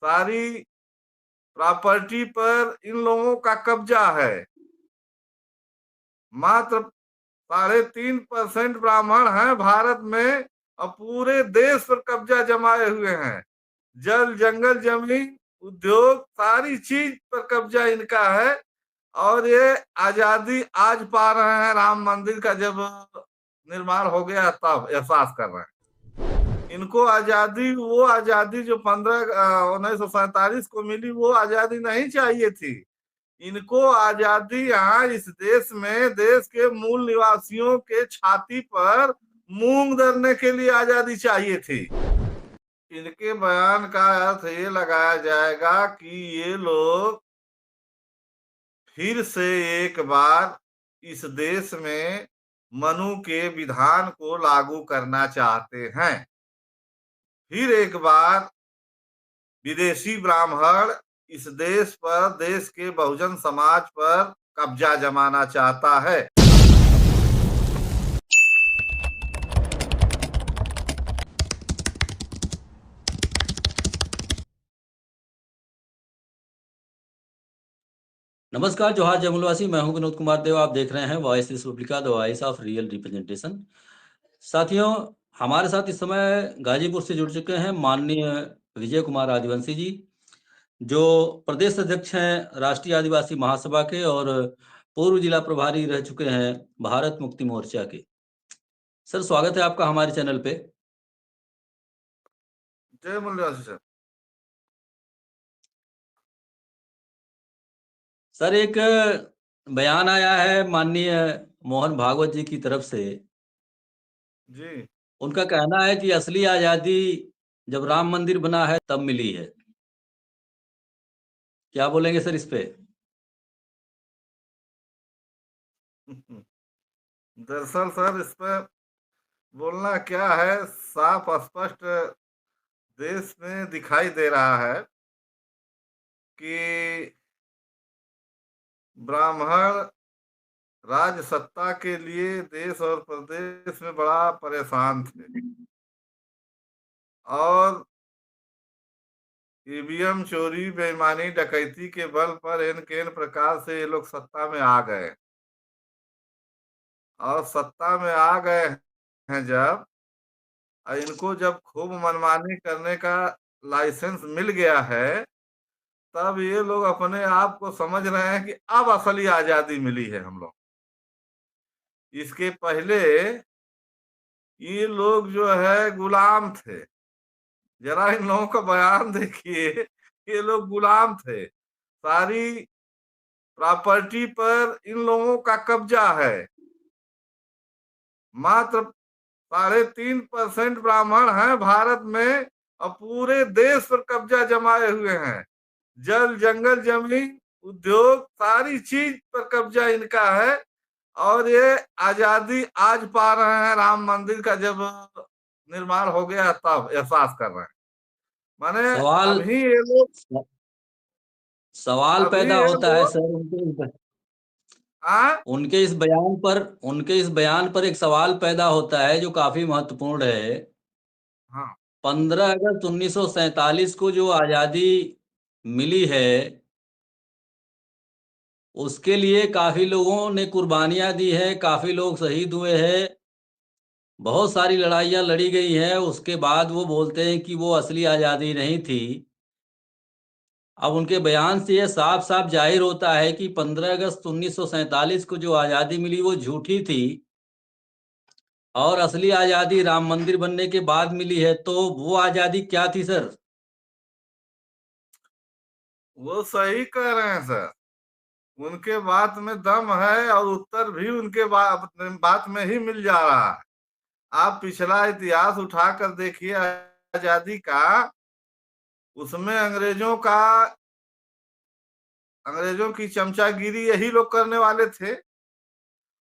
सारी प्रॉपर्टी पर इन लोगों का कब्जा है। मात्र 3.5% ब्राह्मण हैं भारत में और पूरे देश पर कब्जा जमाए हुए हैं। जल, जंगल, जमीन, उद्योग, सारी चीज पर कब्जा इनका है। और ये आजादी आज पा रहे हैं, राम मंदिर का जब निर्माण हो गया तब एहसास कर रहे हैं। इनको आजादी, वो आजादी जो 1947 को मिली, वो आजादी नहीं चाहिए थी। इनको आजादी यहाँ इस देश में देश के मूल निवासियों के छाती पर मूंग दरने के लिए आजादी चाहिए थी। इनके बयान का अर्थ ये लगाया जाएगा कि ये लोग फिर से एक बार इस देश में मनु के विधान को लागू करना चाहते हैं। फिर एक बार विदेशी ब्राह्मण इस देश पर, देश के बहुजन समाज पर कब्जा जमाना चाहता है। नमस्कार, जोहार जंगलवासी। मैं हूं विनोद कुमार देव। आप देख रहे हैं voice Republica, the voice of real representation. साथियों, हमारे साथ इस समय गाजीपुर से जुड़ चुके हैं माननीय विजय कुमार आदिवासी जी, जो प्रदेश अध्यक्ष हैं राष्ट्रीय आदिवासी महासभा के और पूर्व जिला प्रभारी रह चुके हैं भारत मुक्ति मोर्चा के। सर, स्वागत है आपका हमारे चैनल पे। जय मूल्यवासी सर। सर, एक बयान आया है माननीय मोहन भागवत जी की तरफ से। जी, उनका कहना है कि असली आजादी जब राम मंदिर बना है तब मिली है। क्या बोलेंगे सर इस पे? दरअसल सर, इस पर बोलना क्या है, साफ स्पष्ट देश में दिखाई दे रहा है कि ब्राह्मण राज सत्ता के लिए देश और प्रदेश में बड़ा परेशान थे। और ईवीएम चोरी, बेईमानी, डकैती के बल पर इन केन प्रकार से ये लोग सत्ता में आ गए। और सत्ता में आ गए हैं जब, इनको जब खूब मनमानी करने का लाइसेंस मिल गया है, तब ये लोग अपने आप को समझ रहे हैं कि अब असली आजादी मिली है हम लोग। इसके पहले ये लोग जो है गुलाम थे। जरा इन लोगों का बयान देखिए, ये लोग गुलाम थे। सारी प्रॉपर्टी पर इन लोगों का कब्जा है। मात्र 3.5% ब्राह्मण हैं भारत में और पूरे देश पर कब्जा जमाए हुए हैं। जल, जंगल, जमीन, उद्योग, सारी चीज पर कब्जा इनका है। और ये आजादी आज पा रहे हैं, राम मंदिर का जब निर्माण हो गया तब एहसास कर रहे हैं। माने सवाल अभी ये लोग, सवाल अभी पैदा ये होता है लोग सर आ, उनके इस बयान पर एक सवाल पैदा होता है जो काफी महत्वपूर्ण है। हाँ 15 अगस्त 1947 को जो आजादी मिली है, उसके लिए काफी लोगों ने कुर्बानियां दी है, काफी लोग शहीद हुए हैं, बहुत सारी लड़ाइयां लड़ी गई हैं। उसके बाद वो बोलते हैं कि वो असली आजादी नहीं थी। अब उनके बयान से यह साफ साफ जाहिर होता है कि 15 अगस्त 1947 को जो आजादी मिली वो झूठी थी और असली आजादी राम मंदिर बनने के बाद मिली है। तो वो आजादी क्या थी सर? वो सही कह रहे हैं सर। उनके बात में दम है और उत्तर भी उनके बात में ही मिल जा रहा है। आप पिछला इतिहास उठाकर देखिए आजादी का। उसमें अंग्रेजों की चमचागिरी यही लोग करने वाले थे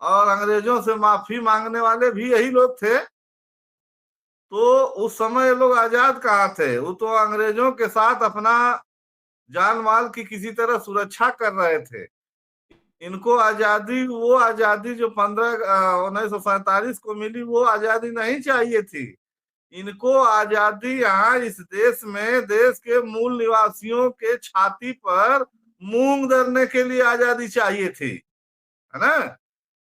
और अंग्रेजों से माफी मांगने वाले भी यही लोग थे। तो उस समय लोग आजाद कहाँ थे? वो तो अंग्रेजों के साथ अपना जान माल की किसी तरह सुरक्षा कर रहे थे। इनको आजादी, वो आजादी जो 1947 को मिली, वो आजादी नहीं चाहिए थी। इनको आजादी यहाँ इस देश में देश के मूल निवासियों के छाती पर मूंग दरने के लिए आजादी चाहिए थी, है ना।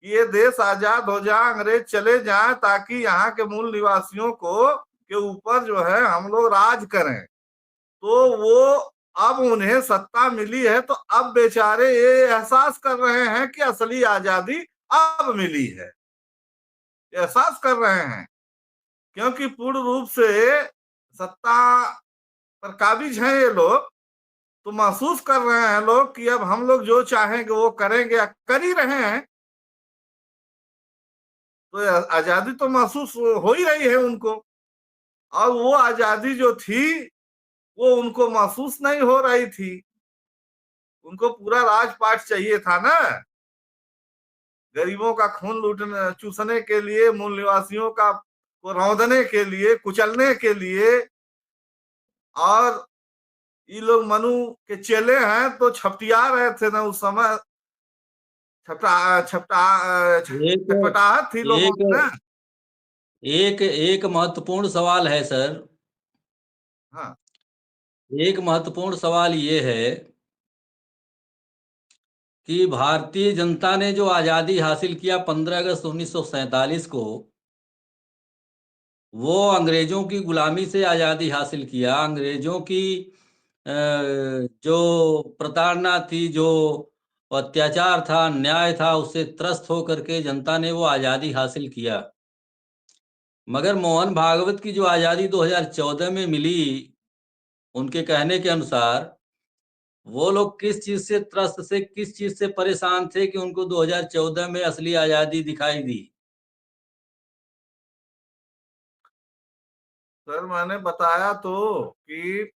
ये देश आजाद हो जाए, अंग्रेज चले जाएं, ताकि यहाँ के मूल निवासियों को के ऊपर जो है हम लोग राज करें। तो वो अब उन्हें सत्ता मिली है, तो अब बेचारे ये एहसास कर रहे हैं कि असली आजादी अब मिली है, एहसास कर रहे हैं, क्योंकि पूर्ण रूप से सत्ता पर काबिज हैं ये लोग। तो महसूस कर रहे हैं लोग कि अब हम लोग जो चाहेंगे वो करेंगे, कर ही रहे हैं। तो आजादी तो महसूस हो ही रही है उनको, और वो आजादी जो थी वो उनको महसूस नहीं हो रही थी। उनको पूरा राजपाट चाहिए था ना, गरीबों का खून लूटने चूसने के लिए, मूल निवासियों का को रौंदने के लिए, कुचलने के लिए। और ये लोग मनु के चेले हैं, तो छपटिया रहे थे ना उस समय, छपटा छपटा एक छटपटाहट थी लोगों एक में ना। एक एक महत्वपूर्ण सवाल है सर। हाँ, एक महत्वपूर्ण सवाल ये है कि भारतीय जनता ने जो आज़ादी हासिल किया 15 अगस्त 1947 को, वो अंग्रेजों की गुलामी से आज़ादी हासिल किया। अंग्रेजों की जो प्रताड़ना थी, जो अत्याचार था, अन्याय था, उससे त्रस्त होकर के जनता ने वो आज़ादी हासिल किया। मगर मोहन भागवत की जो आज़ादी 2014 में मिली, उनके कहने के अनुसार वो लोग किस चीज से त्रस्त से, किस चीज से परेशान थे कि उनको 2014 में असली आजादी दिखाई दी। सर मैंने बताया तो कि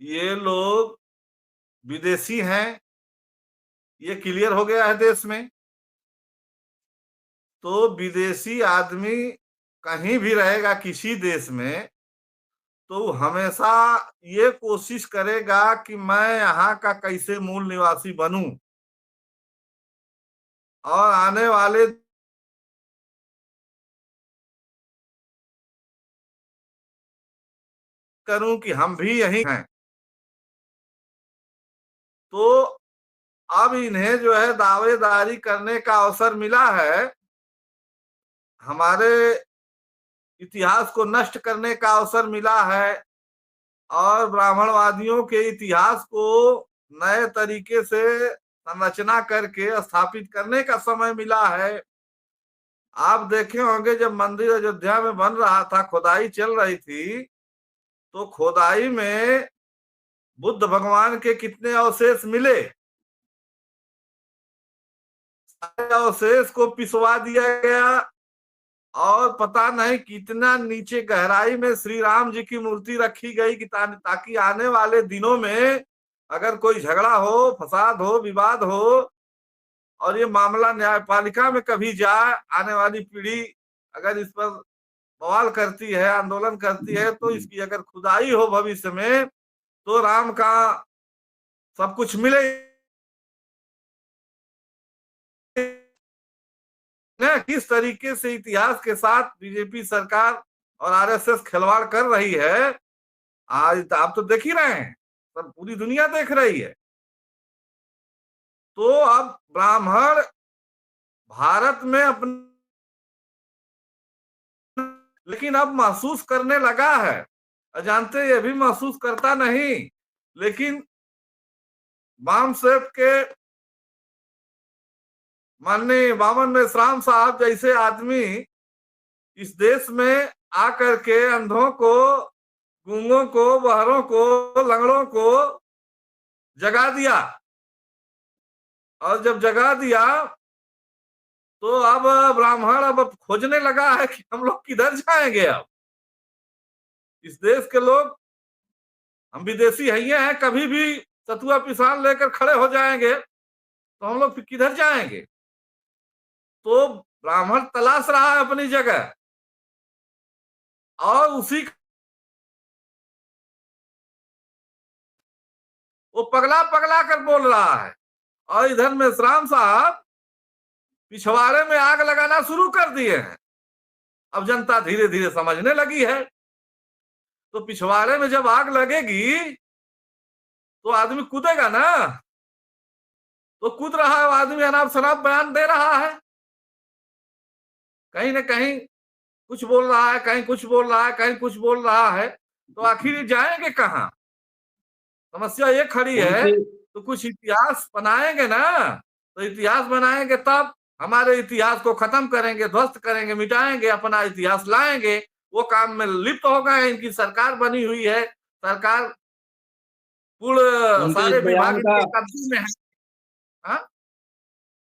ये लोग विदेशी हैं, ये क्लियर हो गया है देश में। तो विदेशी आदमी कहीं भी रहेगा किसी देश में, तो हमेशा ये कोशिश करेगा कि मैं यहाँ का कैसे मूल निवासी बनूं, और आने वाले करूं कि हम भी यही हैं। तो अब इन्हें जो है दावेदारी करने का अवसर मिला है, हमारे इतिहास को नष्ट करने का अवसर मिला है, और ब्राह्मणवादियों के इतिहास को नए तरीके से संरचना करके स्थापित करने का समय मिला है। आप देखे होंगे जब मंदिर अयोध्या में बन रहा था, खुदाई चल रही थी, तो खुदाई में बुद्ध भगवान के कितने अवशेष मिले, सारे अवशेष को पिसवा दिया गया, और पता नहीं कितना नीचे गहराई में श्री राम जी की मूर्ति रखी गई कि ताकि आने वाले दिनों में अगर कोई झगड़ा हो, फसाद हो, विवाद हो, और ये मामला न्यायपालिका में कभी जाए, आने वाली पीढ़ी अगर इस पर बवाल करती है, आंदोलन करती है, तो इसकी अगर खुदाई हो भविष्य में, तो राम का सब कुछ मिले। किस तरीके से इतिहास के साथ बीजेपी सरकार और आरएसएस खिलवाड़ कर रही है, आज आप तो देख ही रहे हैं, सब पूरी दुनिया देख रही है। तो अब ब्राह्मण भारत में अपने, लेकिन अब महसूस करने लगा है, अजानते ये भी महसूस करता नहीं, लेकिन वामसेफ के माननीय बामन मेश्राम साहब जैसे आदमी इस देश में आकर के अंधों को, गूंगों को, बहरों को, लंगड़ों को जगा दिया, और जब जगा दिया तो अब ब्राह्मण अब खोजने लगा है कि हम लोग किधर जाएंगे। अब इस देश के लोग, हम विदेशी हैं, कभी भी सतुआ पिसान लेकर खड़े हो जाएंगे, तो हम लोग फिर किधर जाएंगे। तो ब्राह्मण तलाश रहा है अपनी जगह, और उसी वो पगला पगला कर बोल रहा है, और इधर मेश्राम साहब पिछवाड़े में आग लगाना शुरू कर दिए हैं। अब जनता धीरे धीरे समझने लगी है। तो पिछवाड़े में जब आग लगेगी तो आदमी कूदेगा ना। तो कूद रहा है, आदमी अनाप शनाप बयान दे रहा है, कहीं ना कहीं कुछ बोल रहा है, कहीं कुछ बोल रहा है, कहीं कुछ बोल रहा है। तो आखिर ये जाएंगे कहाँ? समस्या ये खड़ी है। उनके तो कुछ इतिहास बनाएंगे ना, तो इतिहास बनाएंगे तब हमारे इतिहास को खत्म करेंगे, ध्वस्त करेंगे, मिटाएंगे, अपना इतिहास लाएंगे। वो काम में लिप्त हो गए। इनकी सरकार बनी हुई है, सरकार पूर्ण उनके इस सारे विभाग बयान का इनके कब्जे में है। हाँ,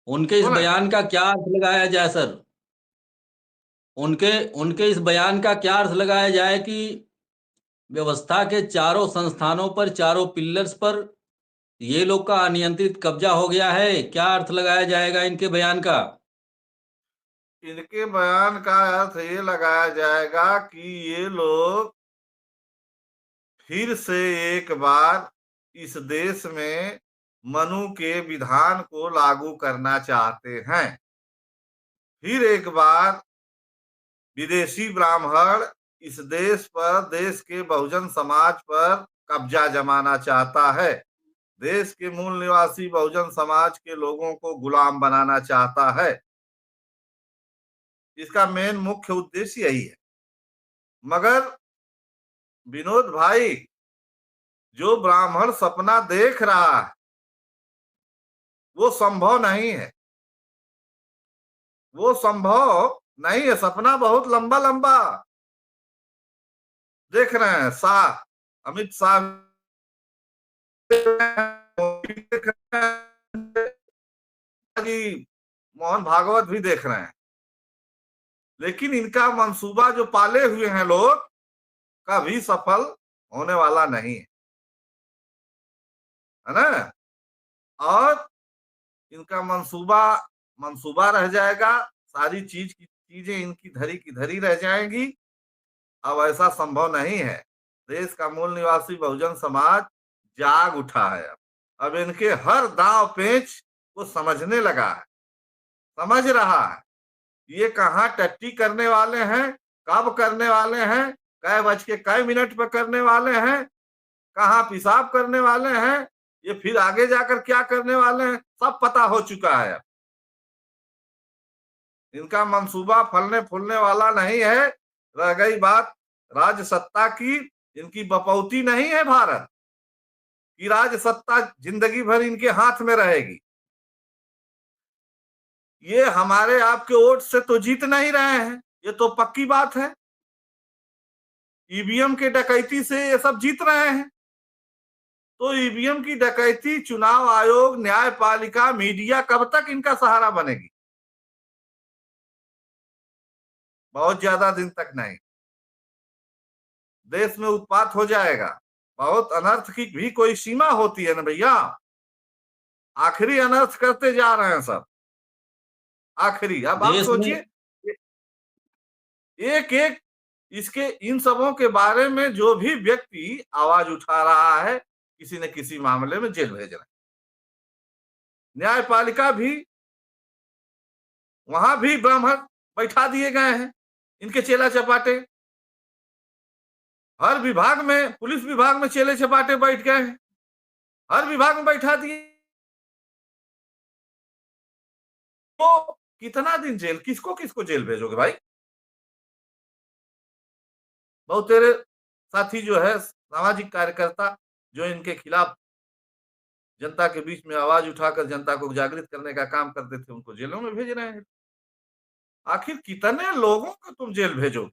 उनके इस बोले। बयान का क्या अर्थ लगाया जाए सर? उनके उनके इस बयान का क्या अर्थ लगाया जाए कि व्यवस्था के चारों संस्थानों पर, चारों पिल्लर्स पर ये लोग का अनियंत्रित कब्जा हो गया है? क्या अर्थ लगाया जाएगा इनके बयान का? इनके बयान का अर्थ ये लगाया जाएगा कि ये लोग फिर से एक बार इस देश में मनु के विधान को लागू करना चाहते हैं। फिर एक बार विदेशी ब्राह्मण इस देश पर, देश के बहुजन समाज पर कब्जा जमाना चाहता है। देश के मूल निवासी बहुजन समाज के लोगों को गुलाम बनाना चाहता है। इसका मेन मुख्य उद्देश्य यही है। मगर विनोद भाई, जो ब्राह्मण सपना देख रहा है वो संभव नहीं है। वो संभव नहीं है। सपना बहुत लंबा लंबा देख रहे हैं। शाह, अमित शाह देख रहे हैं, जी मोहन भागवत भी देख रहे हैं। लेकिन इनका मंसूबा जो पाले हुए हैं लोग, कभी सफल होने वाला नहीं है ना। और इनका मंसूबा मंसूबा रह जाएगा। सारी चीजें इनकी धरी की धरी रह जाएंगी। अब ऐसा संभव नहीं है। देश का मूल निवासी बहुजन समाज जाग उठा है। अब इनके हर दांव पेच को समझने लगा है, समझ रहा है ये कहाँ टट्टी करने वाले हैं, कब करने वाले हैं, कै बज के कै मिनट पर करने वाले हैं, कहाँ पेशाब करने वाले हैं, ये फिर आगे जाकर क्या करने वाले हैं, सब पता हो चुका है। इनका मंसूबा फलने फूलने वाला नहीं है। रह गई बात राज सत्ता की, इनकी बपौती नहीं है भारत की। राज सत्ता जिंदगी भर इनके हाथ में रहेगी। ये हमारे आपके वोट से तो जीत नहीं रहे हैं, ये तो पक्की बात है। ईवीएम के डकैती से ये सब जीत रहे हैं। तो ईवीएम की डकैती, चुनाव आयोग, न्यायपालिका, मीडिया कब तक इनका सहारा बनेगी? बहुत ज्यादा दिन तक नहीं। देश में उत्पात हो जाएगा। बहुत अनर्थ की भी कोई सीमा होती है ना भैया। आखिरी अनर्थ करते जा रहे हैं सब। आखिरी। अब आप देश में सोचिए, एक एक इसके इन सबों के बारे में जो भी व्यक्ति आवाज उठा रहा है, किसी न किसी मामले में जेल भेज रहे हैं। न्यायपालिका भी, वहां भी ब्राह्मण बैठा दिए गए हैं, इनके चेला चपाटे। हर विभाग में, पुलिस विभाग में चेले चपाटे बैठ गए हैं, हर विभाग में बैठा दिए। तो कितना दिन जेल, किसको किसको जेल भेजोगे भाई? बहुत तेरे साथी जो है सामाजिक कार्यकर्ता, जो इनके खिलाफ जनता के बीच में आवाज उठाकर जनता को जागृत करने का काम करते थे, उनको जेलों में भेज रहे हैं। आखिर कितने लोगों को तुम जेल भेजोगे?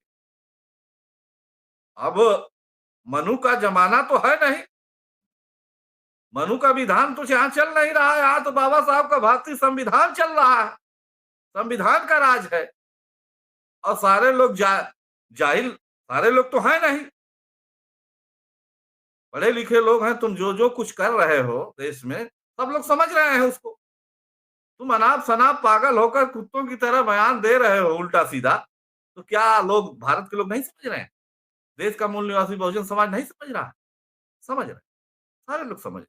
अब मनु का जमाना तो है नहीं। मनु का विधान तो यहाँ चल नहीं रहा है। यहाँ तो बाबा साहब का भारतीय संविधान चल रहा है। संविधान का राज है। और सारे लोग जाहिल, सारे लोग तो है नहीं, पढ़े लिखे लोग हैं। तुम जो जो कुछ कर रहे हो देश में, सब लोग समझ रहे हैं उसको। तुम अनाप शनाप पागल होकर कुत्तों की तरह बयान दे रहे हो उल्टा सीधा। तो क्या लोग, भारत के लोग नहीं समझ रहे हैं? देश का मूल निवासी बहुजन समाज नहीं समझ रहा? समझ रहे, सारे लोग समझ रहे।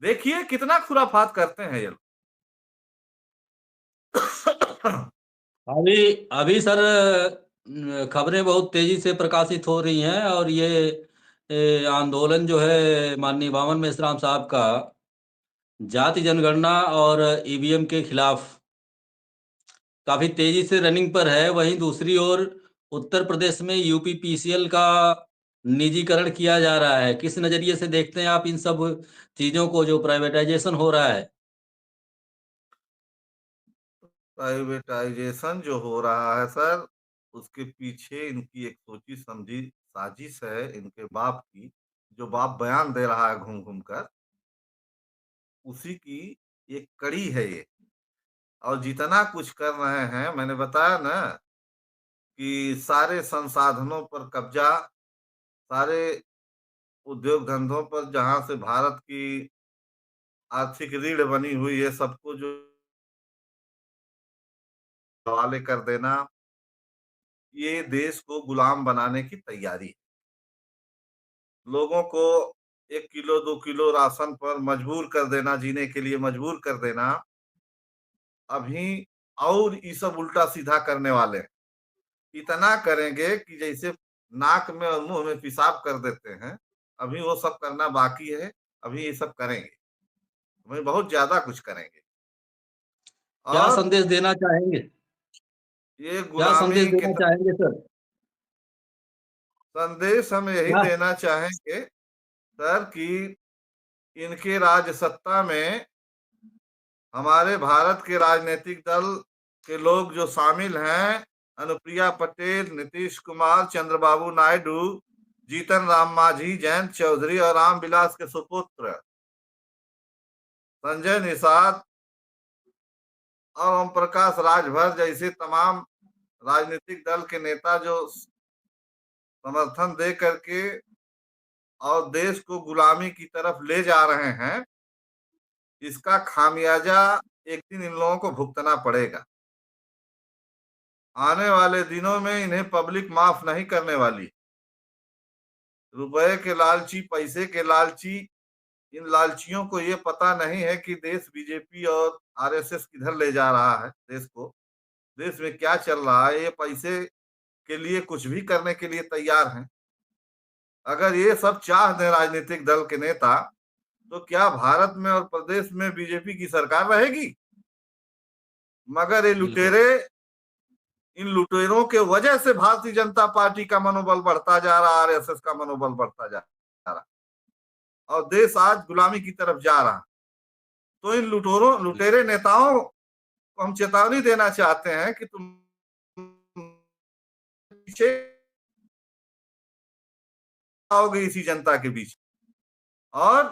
देखिए कितना खुराफात करते हैं ये लोग। अभी अभी सर खबरें बहुत तेजी से प्रकाशित हो रही हैं, और ये आंदोलन जो है माननीय बावन मेश्राम साहब का जाति जनगणना और ईवीएम के खिलाफ काफी तेजी से रनिंग पर है। वहीं दूसरी ओर उत्तर प्रदेश में यूपीपीसीएल का निजीकरण किया जा रहा है। किस नजरिए से देखते हैं आप इन सब चीजों को, जो प्राइवेटाइजेशन हो रहा है? प्राइवेटाइजेशन जो हो रहा है सर, उसके पीछे इनकी एक सोची समझी साजिश है, इनके बाप की। जो बाप बयान दे रहा है घूम घूम कर, उसी की एक कड़ी है ये। और जितना कुछ कर रहे हैं, मैंने बताया ना कि सारे संसाधनों पर कब्जा, सारे उद्योग धंधों पर जहां से भारत की आर्थिक रीढ़ बनी हुई है, सबको जो हवाले कर देना, ये देश को गुलाम बनाने की तैयारी है। लोगों को 1 किलो 2 किलो राशन पर मजबूर कर देना, जीने के लिए मजबूर कर देना। अभी और ये सब उल्टा सीधा करने वाले हैं। इतना करेंगे कि जैसे नाक में और मुंह में पेशाब कर देते हैं, अभी वो सब करना बाकी है। अभी ये सब करेंगे, अभी बहुत ज्यादा कुछ करेंगे। क्या और संदेश देना चाहेंगे? ये क्या संदेश गुलामी के देना चाहेंगे सर? संदेश हम यही क्या? देना चाहेंगे सर कि इनके राज सत्ता में हमारे भारत के राजनीतिक दल के लोग जो शामिल हैं, अनुप्रिया पटेल, नीतीश कुमार, चंद्रबाबू नायडू, जीतन राम मांझी, जयंत चौधरी और रामविलास के सुपुत्र संजय निषाद और ओम प्रकाश राजभर जैसे तमाम राजनीतिक दल के नेता जो समर्थन दे करके और देश को गुलामी की तरफ ले जा रहे हैं, इसका खामियाजा एक दिन इन लोगों को भुगतना पड़ेगा। आने वाले दिनों में इन्हें पब्लिक माफ नहीं करने वाली। रुपए के लालची, पैसे के लालची, इन लालचियों को ये पता नहीं है कि देश बीजेपी और आरएसएस किधर ले जा रहा है देश को, देश में क्या चल रहा है। ये पैसे के लिए कुछ भी करने के लिए तैयार हैं। अगर ये सब चाह दें राजनीतिक दल के नेता, तो क्या भारत में और प्रदेश में बीजेपी की सरकार रहेगी? मगर ये बिल्कुल। लुटेरे, इन लुटेरों के वजह से भारतीय जनता पार्टी का मनोबल बढ़ता जा रहा है, आरएसएस का मनोबल बढ़ता जा रहा, और देश आज गुलामी की तरफ जा रहा। तो इन लुटेरे नेताओं को हम चेतावनी देना चाहते हैं कि तुम पीछे आओगे इसी जनता के बीच। और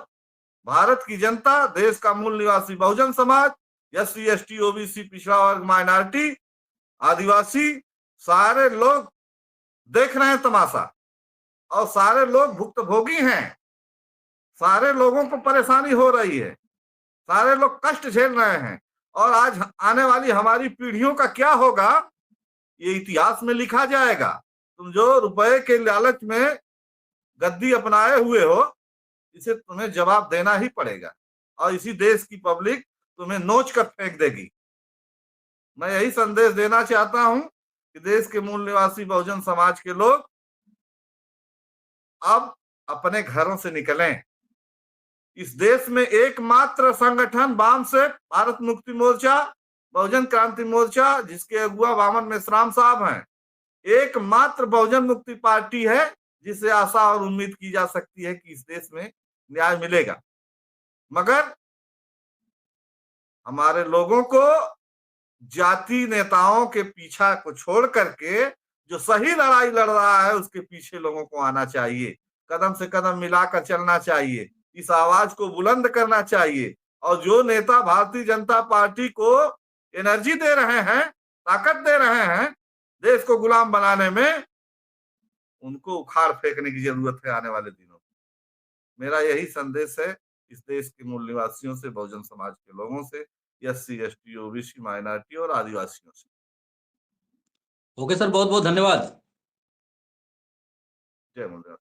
भारत की जनता, देश का मूल निवासी Bahujan Samaj, SC ST OBC, पिछड़ा वर्ग, माइनॉरिटी, आदिवासी, सारे लोग देख रहे हैं तमाशा, और सारे लोग भुक्तभोगी हैं। सारे लोगों को परेशानी हो रही है, सारे लोग कष्ट झेल रहे हैं। और आज आने वाली हमारी पीढ़ियों का क्या होगा, ये इतिहास में लिखा जाएगा। तुम जो रुपए के लालच में गद्दी अपनाए हुए हो, इसे तुम्हें जवाब देना ही पड़ेगा, और इसी देश की पब्लिक तुम्हें नोच कर फेंक देगी। मैं यही संदेश देना चाहता हूं कि देश के मूल निवासी बहुजन समाज के लोग अब अपने घरों से निकलें। इस देश में एकमात्र संगठन वाम से भारत मुक्ति मोर्चा, बहुजन क्रांति मोर्चा, जिसके अगुआ वामन मेश्राम साहब हैं, एकमात्र बहुजन मुक्ति पार्टी है जिसे आशा और उम्मीद की जा सकती है कि इस देश में न्याय मिलेगा। मगर हमारे लोगों को जाति नेताओं के पीछा को छोड़ करके जो सही लड़ाई लड़ रहा है, उसके पीछे लोगों को आना चाहिए, कदम से कदम मिलाकर चलना चाहिए, इस आवाज को बुलंद करना चाहिए। और जो नेता भारतीय जनता पार्टी को एनर्जी दे रहे हैं, ताकत दे रहे हैं देश को गुलाम बनाने में, उनको उखाड़ फेंकने की जरूरत है आने वाले दिनों में। मेरा यही संदेश है इस देश के मूल निवासियों से, बहुजन समाज के लोगों से, एससी एसटी ओबीसी, माइनॉरिटी और आदिवासियों से। ओके सर, बहुत बहुत धन्यवाद। जय मुंडा।